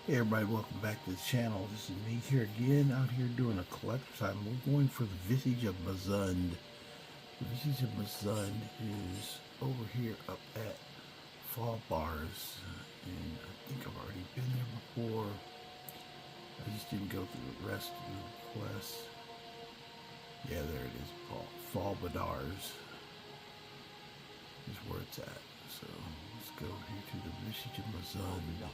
Hey everybody, welcome back to the channel. This is me here again, out here doing a collector's item. We're going for the Visage of Mzund. The Visage of Mzund is over here up at Fahlbtharz, and I think I've already been there before. I just didn't go through the rest of the quest. Yeah, there it is. Fahlbtharz is where it's at. So let's go here to the Visage of Mzund.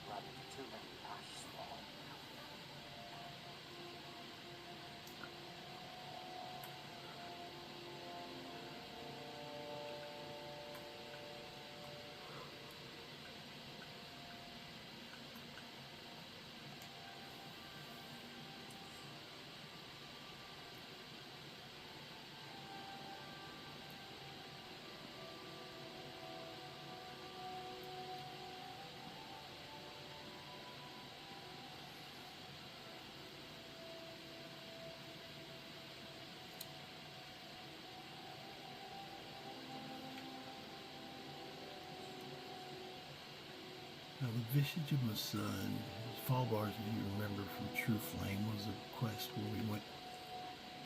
Now the Visage of Mzund, Fahlbtharz, if you remember from True Flame, was a quest where we went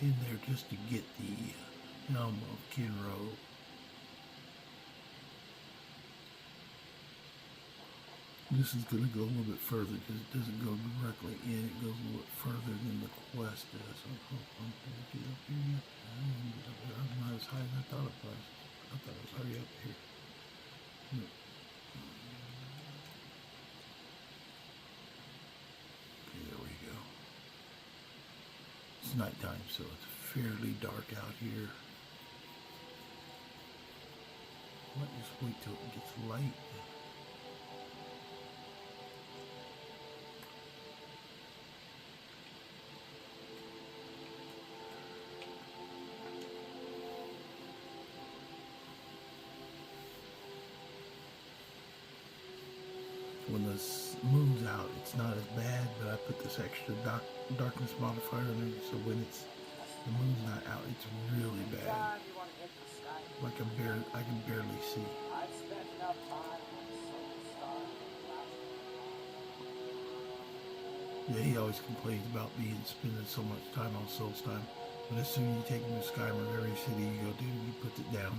in there just to get the Helm of Kinro. This is going to go a little bit further because it doesn't go directly in, it goes a little bit further than the quest does. I'm going to get up here yet. I'm not as high as I thought it was. I thought it was already up here. No. It's nighttime, so it's fairly dark out here. Let's just wait till it gets light. When the moon's out, it's not as bad, but I put this extra darkness modifier on it, so when the moon's not out, it's really bad. Like I can barely see. Yeah, he always complains about spending so much time on Soul's time, but as soon as you take him to Skyrim, every city you go to, he puts it down.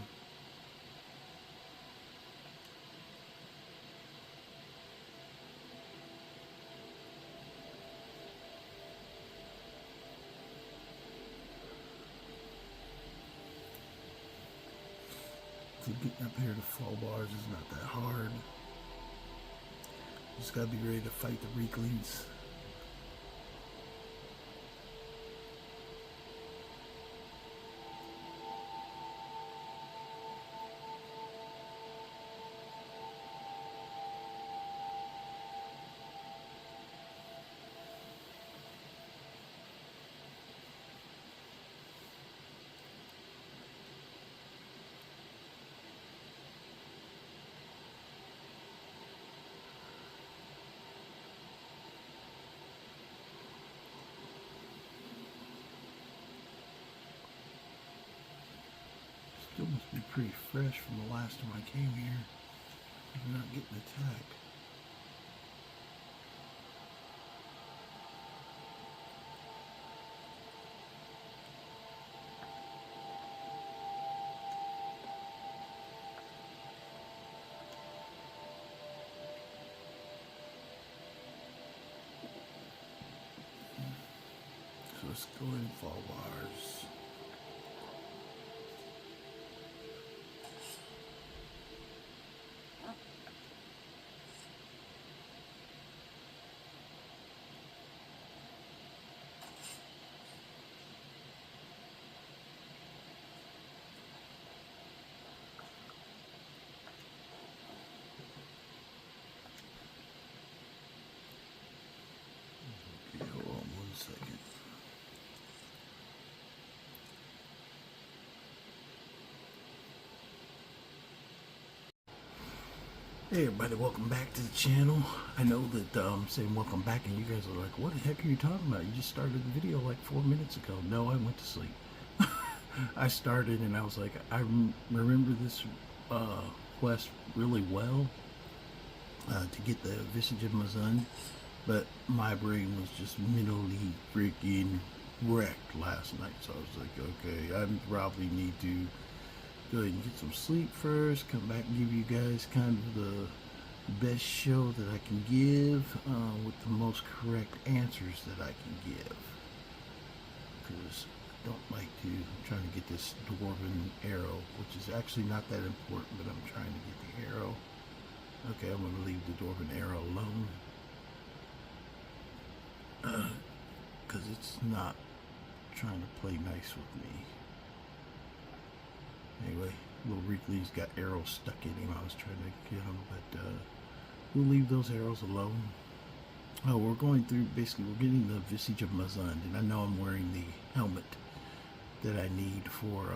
So getting up here to Fahlbtharz is not that hard. Just gotta be ready to fight the Reeklings. Still must be pretty fresh from the last time I came here. I'm not getting attacked. So let's go in Fahlbtharz. Hey everybody, welcome back to the channel. I know that I'm saying welcome back and you guys are like, what the heck are you talking about? You just started the video like 4 minutes ago. No, I went to sleep. I started and I was like, I remember this quest really well to get the Visage of Mzund. But my brain was just mentally freaking wrecked last night. So I was like, okay, I probably need to go ahead and get some sleep first, come back and give you guys kind of the best show that I can give with the most correct answers that I can give. Because I don't like to, I'm trying to get this Dwarven arrow, which is actually not that important, but I'm trying to get the arrow. Okay, I'm going to leave the Dwarven arrow alone. Because it's not trying to play nice with me. Anyway, little Wrigley's got arrows stuck in him. I was trying to get him, but we'll leave those arrows alone. Oh, we're going through, basically, we're getting the Visage of Mzund, and I know I'm wearing the helmet that I need for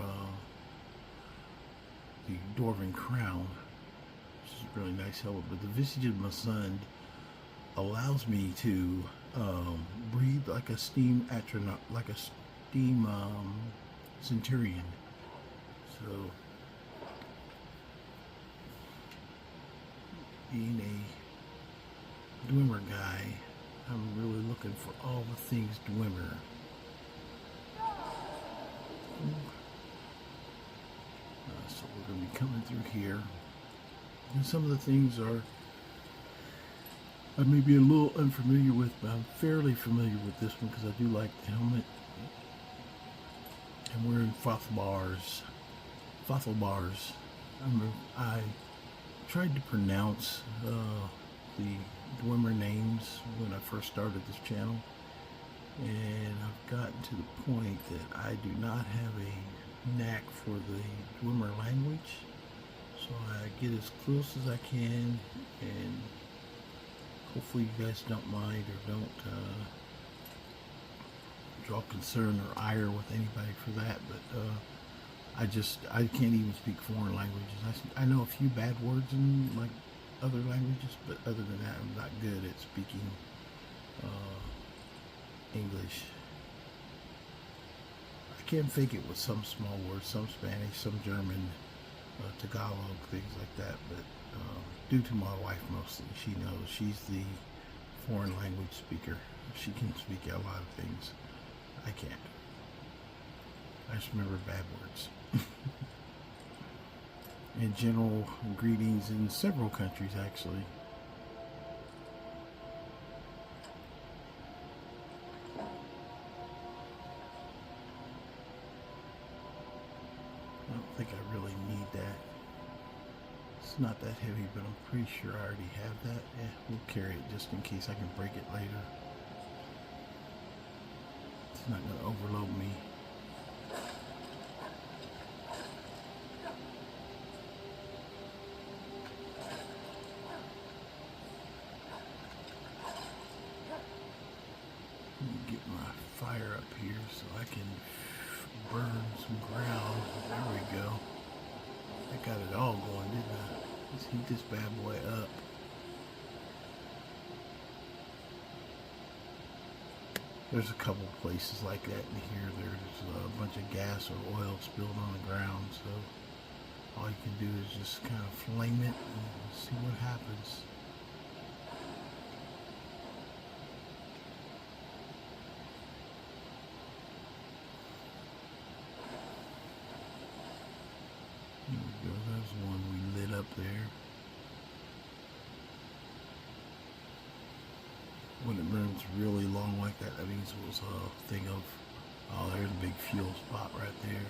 the Dwarven crown, which is a really nice helmet. But the Visage of Mzund allows me to breathe like a steam astronaut, like a steam Centurion. So, being a Dwemer guy, I'm really looking for all the things Dwemer. So we're going to be coming through here. And some of the things I may be a little unfamiliar with, but I'm fairly familiar with this one because I do like the helmet. And we're in Fahlbtharz. I tried to pronounce the Dwemer names when I first started this channel, and I've gotten to the point that I do not have a knack for the Dwemer language, so I get as close as I can, and hopefully you guys don't mind or don't draw concern or ire with anybody for that, but I can't even speak foreign languages. I know a few bad words in like other languages, but other than that, I'm not good at speaking English. I can fake it with some small words, some Spanish, some German, Tagalog, things like that, but due to my wife mostly, she knows. She's the foreign language speaker. She can speak a lot of things. I can't. I just remember bad words. In general, greetings in several countries, actually. I don't think I really need that. It's not that heavy, but I'm pretty sure I already have that. Yeah, we'll carry it just in case I can break it later. It's not going to overload me. Let me get my fire up here so I can burn some ground. There we go. I got it all going, didn't I? Let's heat this bad boy up. There's a couple places like that in here. There's a bunch of gas or oil spilled on the ground, so all you can do is just kind of flame it and see what happens. There we go, there's one we lit up there. When it burns really long like that, that means it was a thing of, oh, there's a big fuel spot right there.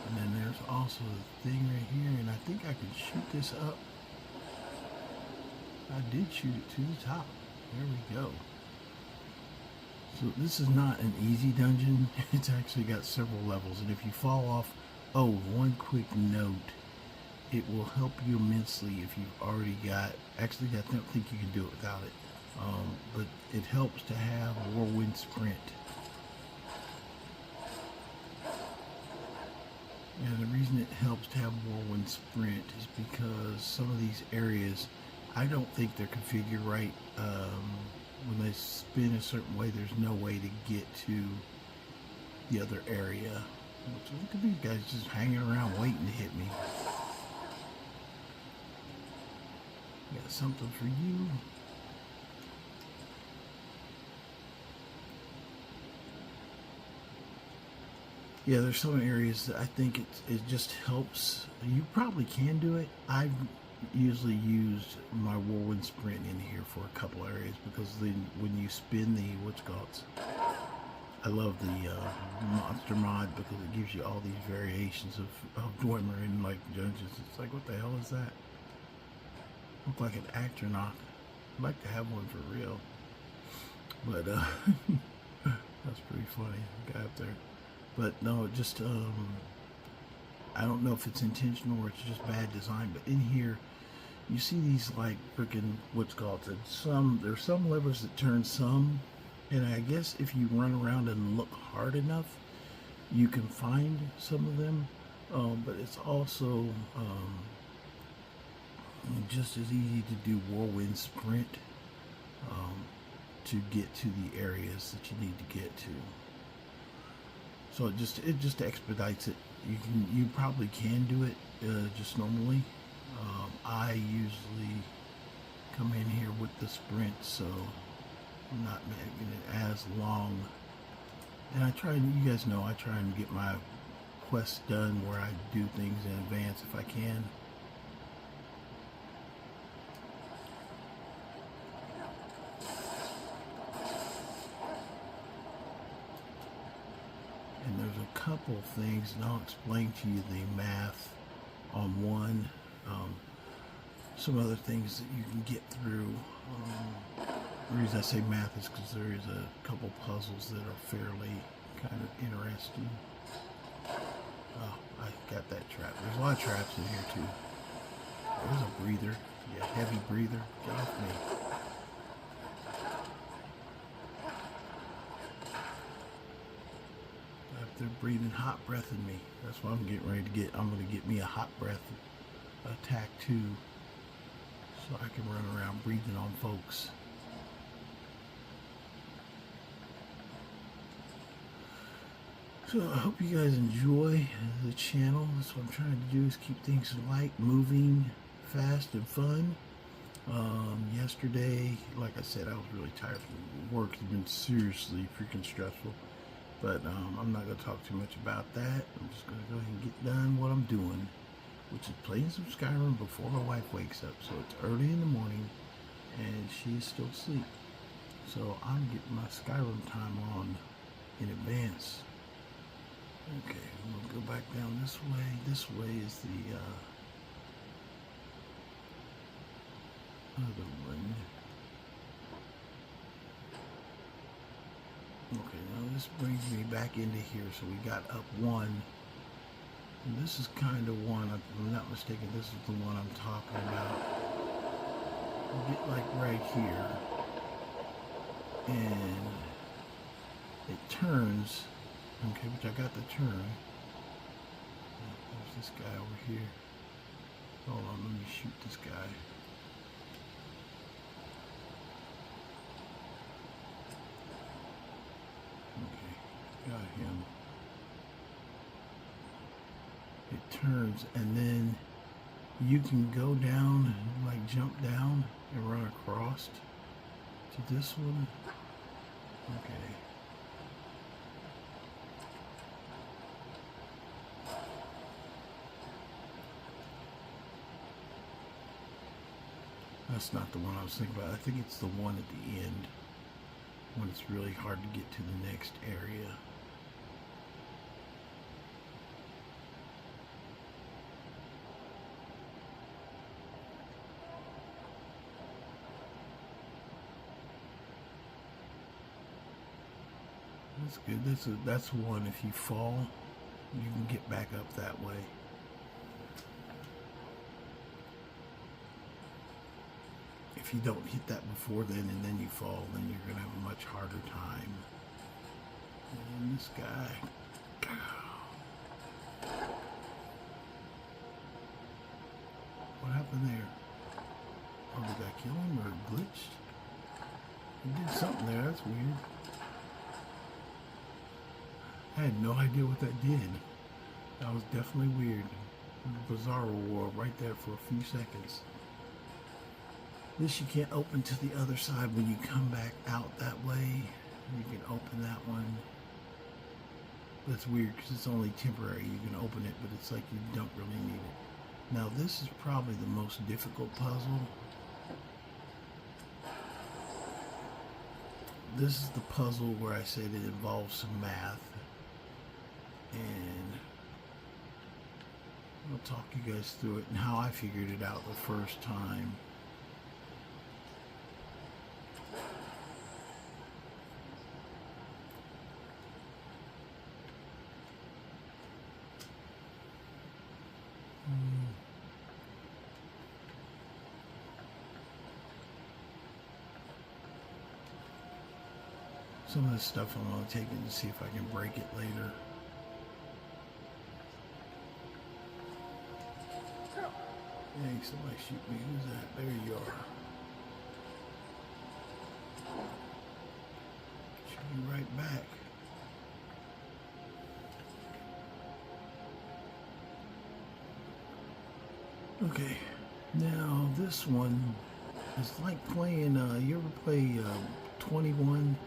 And then there's also the thing right here, and I think I can shoot this up. I did shoot it to the top. There we go. So this is not an easy dungeon. It's actually got several levels, and if you fall off, oh, one quick note, it will help you immensely if you've already got, actually I don't think you can do it without it, but it helps to have Whirlwind Sprint. And the reason it helps to have Whirlwind Sprint is because some of these areas, I don't think they're configured right. When they spin a certain way, there's no way to get to the other area. So look at these guys just hanging around waiting to hit me. Got something for you. Yeah, there's some areas that I think it just helps. You probably can do it. I've usually used my whirlwind sprint in here for a couple areas because then when you spin the what's called, I love the monster mod because it gives you all these variations of Dwemer and like dungeons. It's like, what the hell is that? Look like an actronaut. I'd like to have one for real, but that's pretty funny. The guy up there. But no, just I don't know if it's intentional or it's just bad design. But in here, you see these like freaking what's called it. There's some levers that turn some, and I guess if you run around and look hard enough, you can find some of them. But it's also just as easy to do whirlwind sprint to get to the areas that you need to get to. So it just expedites it. You probably can do it just normally. I usually come in here with the sprint, so I'm not making it as long. And you guys know, I try and get my quests done where I do things in advance if I can. And there's a couple things, and I'll explain to you the math on one. Some other things that you can get through. The reason I say math is because there is a couple puzzles that are fairly kind of interesting. Oh, I got that trap. There's a lot of traps in here too. There's a breather. Yeah, heavy breather. Get off me. They're breathing hot breath in me. That's what I'm getting ready to get. I'm going to get me a hot breath attack too, so I can run around breathing on folks. So I hope you guys enjoy the channel. That's what I'm trying to do, is keep things light, moving, fast, and fun. Yesterday, like I said, I was really tired from work. It's been seriously freaking stressful. But I'm not going to talk too much about that. I'm just going to go ahead and get done what I'm doing, which is playing some Skyrim before my wife wakes up. So it's early in the morning, and she's still asleep. So I'm getting my Skyrim time on in advance. Okay, we'll go back down this way. This way is the other one. Okay, now this brings me back into here. So we got up one. And this is kind of one, if I'm not mistaken, this is the one I'm talking about. We get like right here. And it turns. Okay, which I got the turn. There's this guy over here. Hold on, let me shoot this guy. Okay, got him. It turns, and then you can go down, like jump down and run across to this one. Okay. That's not the one I was thinking about. I think it's the one at the end, when it's really hard to get to the next area. That's good. That's one. If you fall, you can get back up that way. If you don't hit that before then and then you fall, then you're going to have a much harder time. And this guy. What happened there? Oh, did I kill him or it glitched? He did something there. That's weird. I had no idea what that did. That was definitely weird. Bizarre war right there for a few seconds. This you can't open to the other side when you come back out that way. You can open that one. That's weird because it's only temporary. You can open it, but it's like you don't really need it. Now this is probably the most difficult puzzle. This is the puzzle where I said it involves some math. And I'll talk you guys through it and how I figured it out the first time. Some of this stuff I'm going to take it to see if I can break it later. Hey, somebody shoot me. Who's that? There you are. Shoot you right back. Okay, now this one is like playing, you ever play 21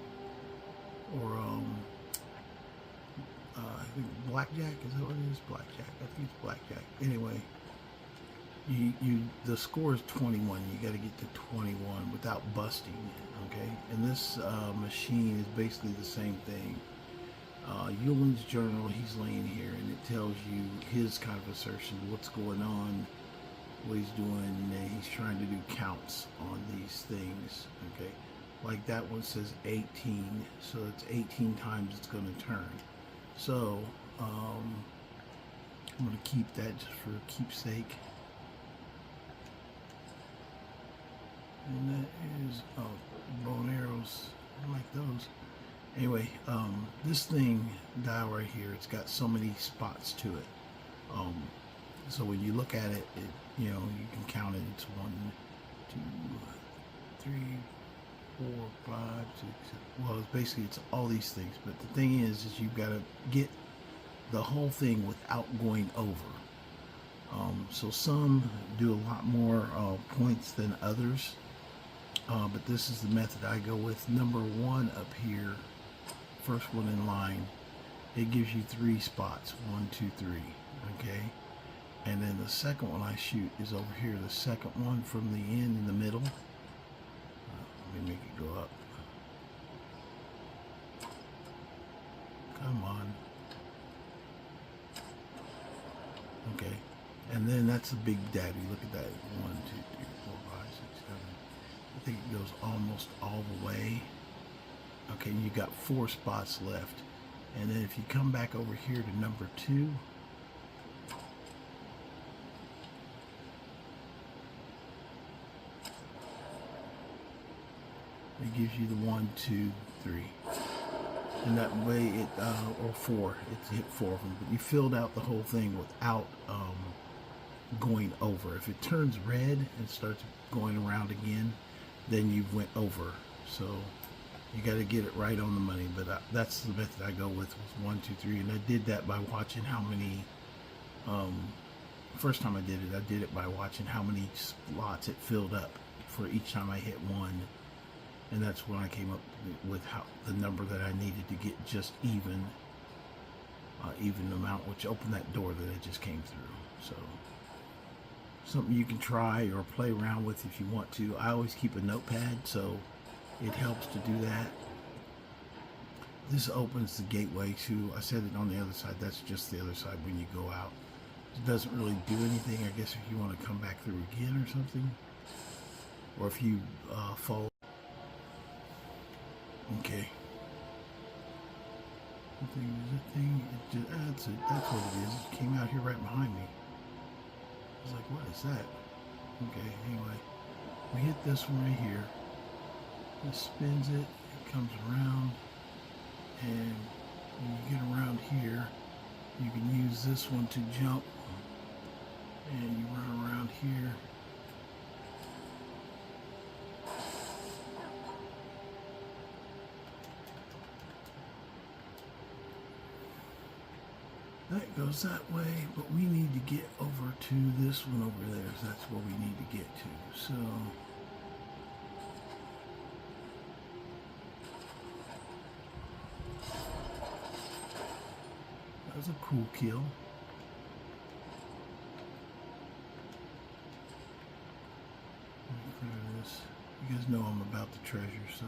or I think blackjack, is that what it is? Blackjack, I think it's blackjack. Anyway, the score is 21. You got to get to 21 without busting, okay? And this machine is basically the same thing. Yulin's journal, he's laying here, and it tells you his kind of assertion, what's going on, what he's doing, and he's trying to do counts on these things, okay? Like that one says 18, so it's 18 times it's going to turn. So, I'm going to keep that just for keepsake. And that is, bow and arrows, I like those. Anyway, this thing, dial right here, it's got so many spots to it. So when you look at it, you know, you can count it. It's 1, 2, 3, 4, 5, 6, 7. Well, it's all these things. But the thing is you've got to get the whole thing without going over. So some do a lot more points than others. But this is the method I go with. Number 1 up here, first one in line, it gives you 3 spots. 1, 2, 3. Okay. And then the second one I shoot is over here. The second one from the end in the middle. Let me make it go up. Come on. Okay. And then that's the big daddy. Look at that. 1, 2, 3, 4, 5, 6, 7. I think it goes almost all the way. Okay, you got 4 spots left. And then if you come back over here to number 2, it gives you the 1, 2, 3, and that way it or 4. It's hit 4 of them, but you filled out the whole thing without going over. If it turns red and starts going around again, then you went over. So you got to get it right on the money. But that's the method I go with, was 1, 2, 3, and I did that by watching how many. First time I did it by watching how many slots it filled up for each time I hit 1. And that's when I came up with the number that I needed to get just even amount, which opened that door that it just came through. So something you can try or play around with if you want to. I always keep a notepad, so it helps to do that. This opens the gateway to, I said it on the other side, that's just the other side when you go out. It doesn't really do anything, I guess, if you want to come back through again or something. Or if you follow. Okay. That's what it is. It came out here right behind me. I was like, what is that? Okay, anyway. We hit this one right here. It spins it. It comes around. And when you get around here, you can use this one to jump. And you run around here. That goes that way, but we need to get over to this one over there. So that's where we need to get to. So was a cool kill. Let me clear this. You guys know I'm about the treasure, so.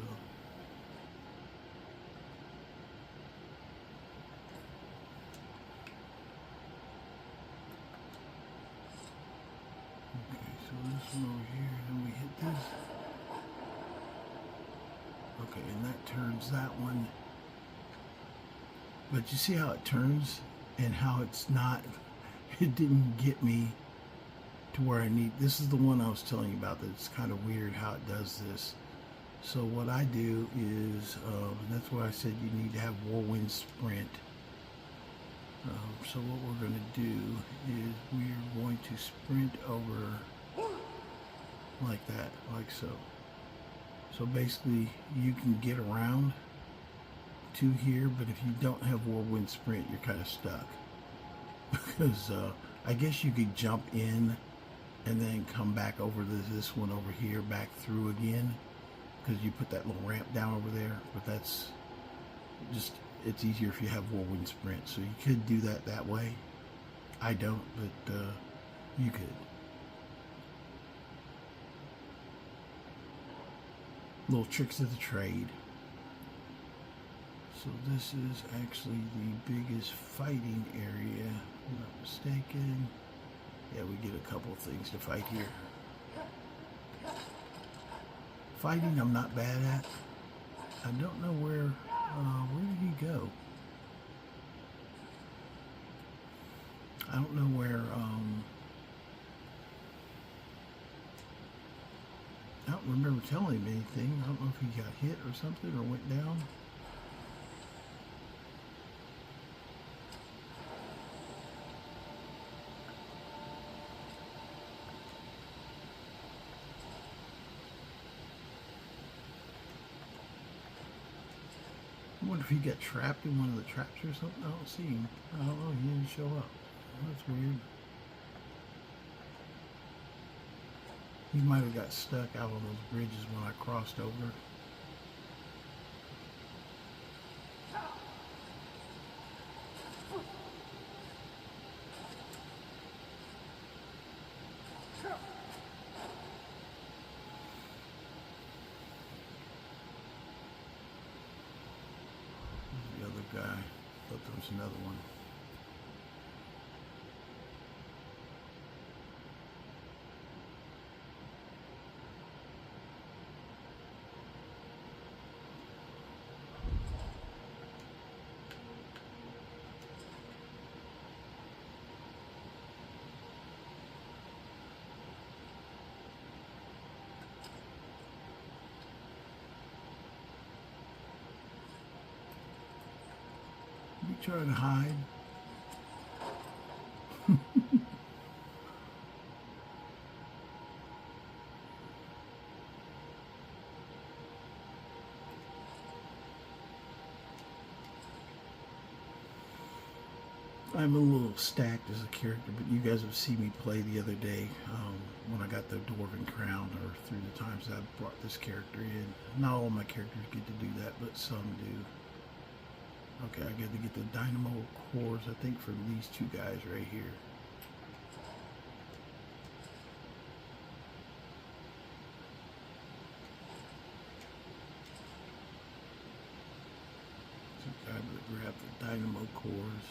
Okay, so this one over here, and we hit this. Okay, and that turns that one. But you see how it turns and how it's not, it didn't get me to where I need. This is the one I was telling you about, that it's kind of weird how it does this. So what I do is, and that's why I said you need to have Whirlwind Sprint. So what we're going to do is we're going to sprint over like that, like so. So basically you can get around to here, but if you don't have Whirlwind Sprint, you're kind of stuck. Because I guess you could jump in and then come back over to this one over here, back through again, because you put that little ramp down over there. But that's just, it's easier if you have Whirlwind Sprint. So you could do that way. I don't, but you could. Little tricks of the trade. So this is actually the biggest fighting area, if I'm not mistaken. Yeah, we get a couple of things to fight here. Fighting I'm not bad at. I don't know where did he go? I don't know where, I don't remember telling him anything. I don't know if he got hit or something or went down. I wonder if he got trapped in one of the traps or something. I don't see him. I don't know. He didn't show up. That's weird. He might have got stuck out on those bridges when I crossed over. There's the other guy. Thought there was another one. You trying to hide? I'm a little stacked as a character, but you guys have seen me play the other day when I got the Dwarven crown, or through the times I brought this character in. Not all my characters get to do that, but some do. Okay, I got to get the dynamo cores, I think, from these two guys right here. So I got to grab the dynamo cores.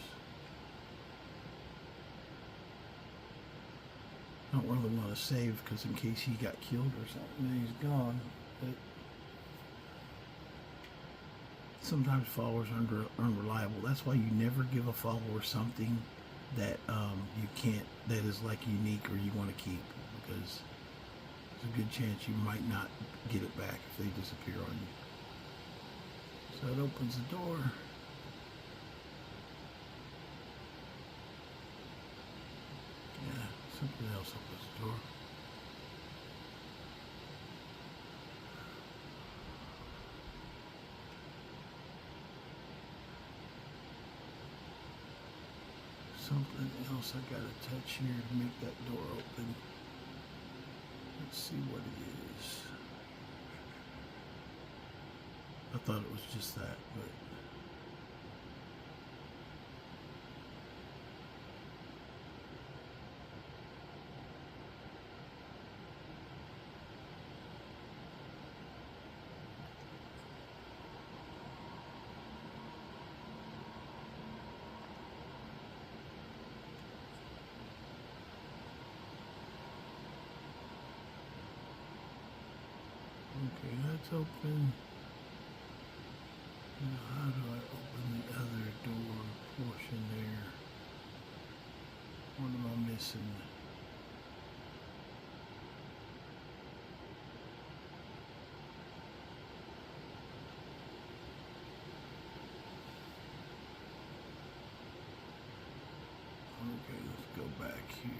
I don't really want to save, because in case he got killed or something, then he's gone. But sometimes followers are unreliable. That's why you never give a follower something that you can't, that is like unique or you want to keep, because there's a good chance you might not get it back if they disappear on you. So it opens the door. Yeah, something else opens the door. Something else I gotta touch here to make that door open. Let's see what it is. I thought it was just that, but Okay, that's open. Now how do I open the other door portion there? What am I missing? Okay, let's go back here.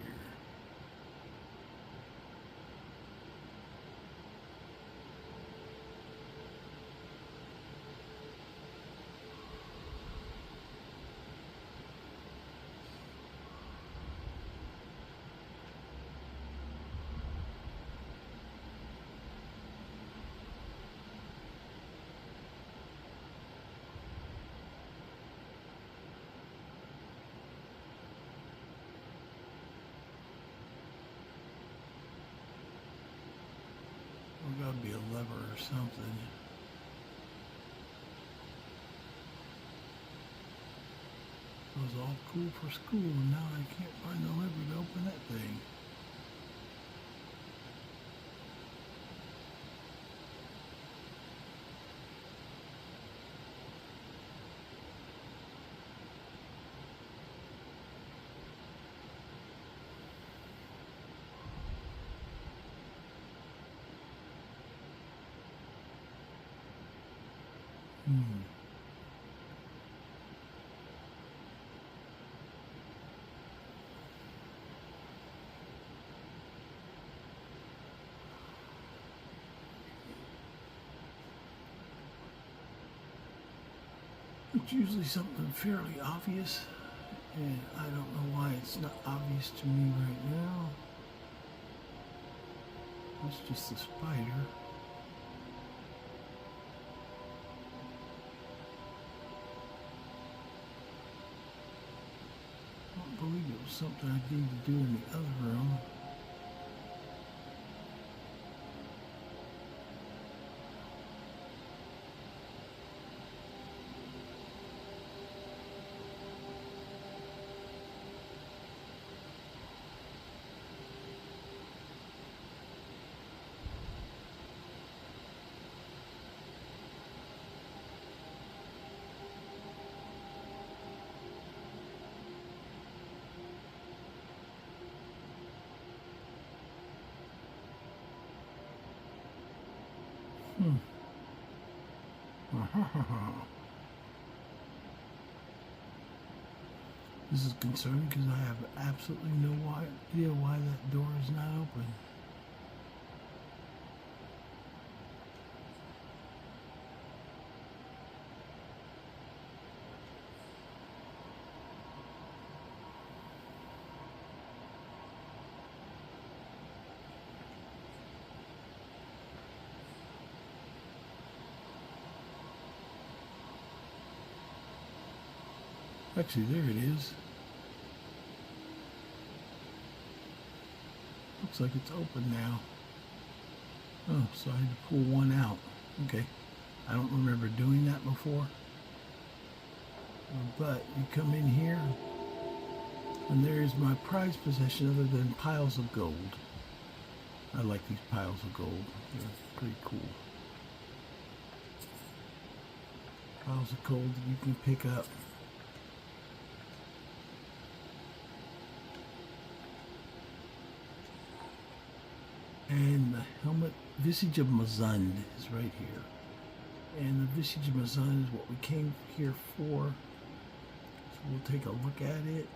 There's gotta be a lever or something. It was all cool for school, and now I can't find the lever to open that thing. It's usually something fairly obvious, and I don't know why it's not obvious to me right now. That's just the spider. I don't believe it was something I needed to do in the other room. This is concerning because I have absolutely no idea why that door is not open. Actually, there it is. Looks like it's open now. Oh, so I had to pull one out. Okay. I don't remember doing that before. But you come in here, and there's my prized possession other than piles of gold. I like these piles of gold. They're pretty cool. Piles of gold that you can pick up. And the helmet, Visage of Mzund, is right here. And the Visage of Mzund is what we came here for. So we'll take a look at it.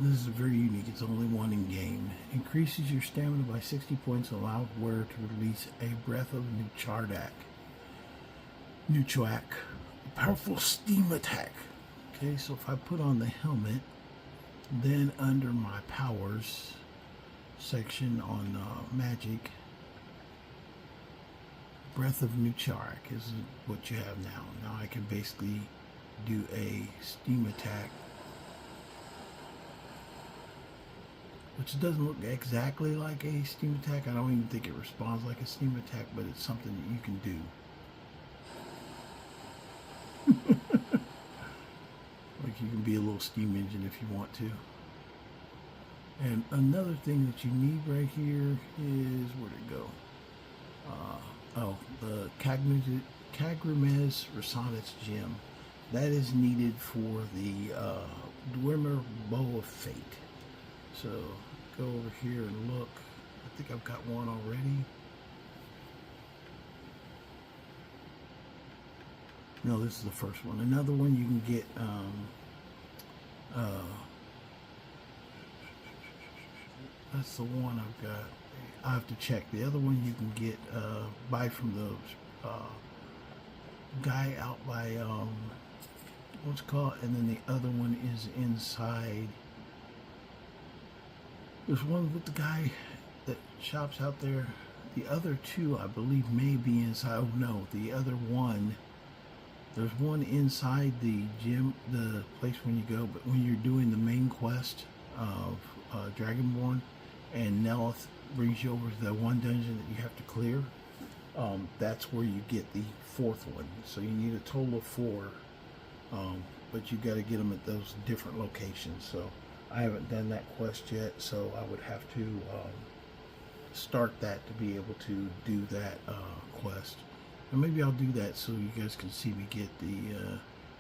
This is very unique. It's only one in game. Increases your stamina by 60 points, allows wearer to release a Breath of Nchuak, a powerful steam attack. Okay, so if I put on the helmet, then under my powers section on magic, Breath of Nchuak is what you have now. Now I can basically do a steam attack, which doesn't look exactly like a steam attack. I don't even think it responds like a steam attack, but it's something that you can do. Like you can be a little steam engine if you want to. And another thing that you need right here is, where'd it go? The Kagrimez Resonance Gem. That is needed for the Dwemer Bow of Fate. So go over here and look. I think I've got one already. No, this is the first one. Another one you can get. That's the one I've got. I have to check. The other one you can get buy from the guy out by what's it called, and then the other one is inside. There's one with the guy that shops out there. The other two, I believe, may be inside. Oh no, the other one. There's one inside the gym, the place when you go, but when you're doing the main quest of Dragonborn, and Nelith brings you over to the one dungeon that you have to clear, that's where you get the fourth one. So you need a total of 4, but you got to get them at those different locations. So I haven't done that quest yet, so I would have to start that to be able to do that quest. And maybe I'll do that so you guys can see me get the,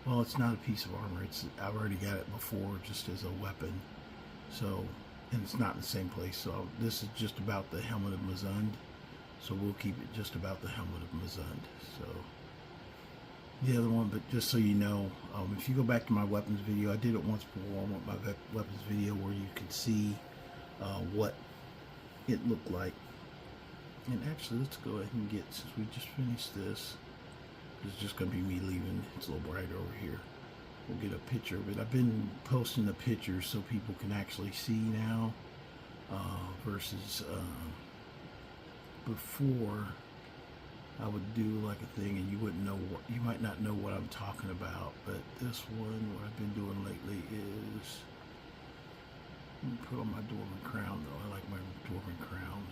well, it's not a piece of armor. I've already got it before just as a weapon. So, and it's not in the same place. So this is just about the Helmet of Mzund. So we'll keep it just about the Helmet of Mzund. So the other one, but just so you know, if you go back to my weapons video, I did it once before with my weapons video where you could see what it looked like. And actually, let's go ahead and get, since we just finished this, it's just going to be me leaving. It's a little brighter over here. We'll get a picture of it. I've been posting the pictures so people can actually see now, versus before I would do like a thing and you wouldn't know what, you might not know what I'm talking about. But this one, what I've been doing lately is, let me put on my Dwarven crown though. I like my Dwarven crown.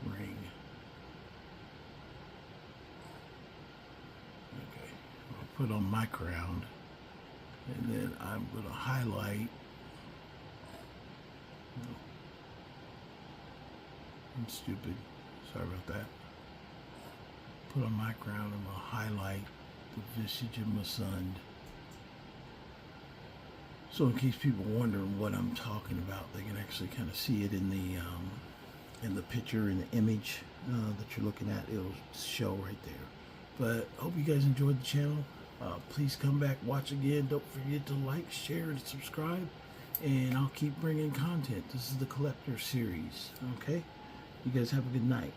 Ring. Okay, I'll put on my crown, and then I'm going to highlight. No, I'm stupid. Sorry about that. Put on my crown. I'm going to highlight the Visage of Mzund. So in case people wondering what I'm talking about, they can actually kind of see it in the picture, in the image that you're looking at. It'll show right there. But hope you guys enjoyed the channel. Please come back, watch again. Don't forget to like, share, and subscribe. And I'll keep bringing content. This is the Collector series. Okay? You guys have a good night.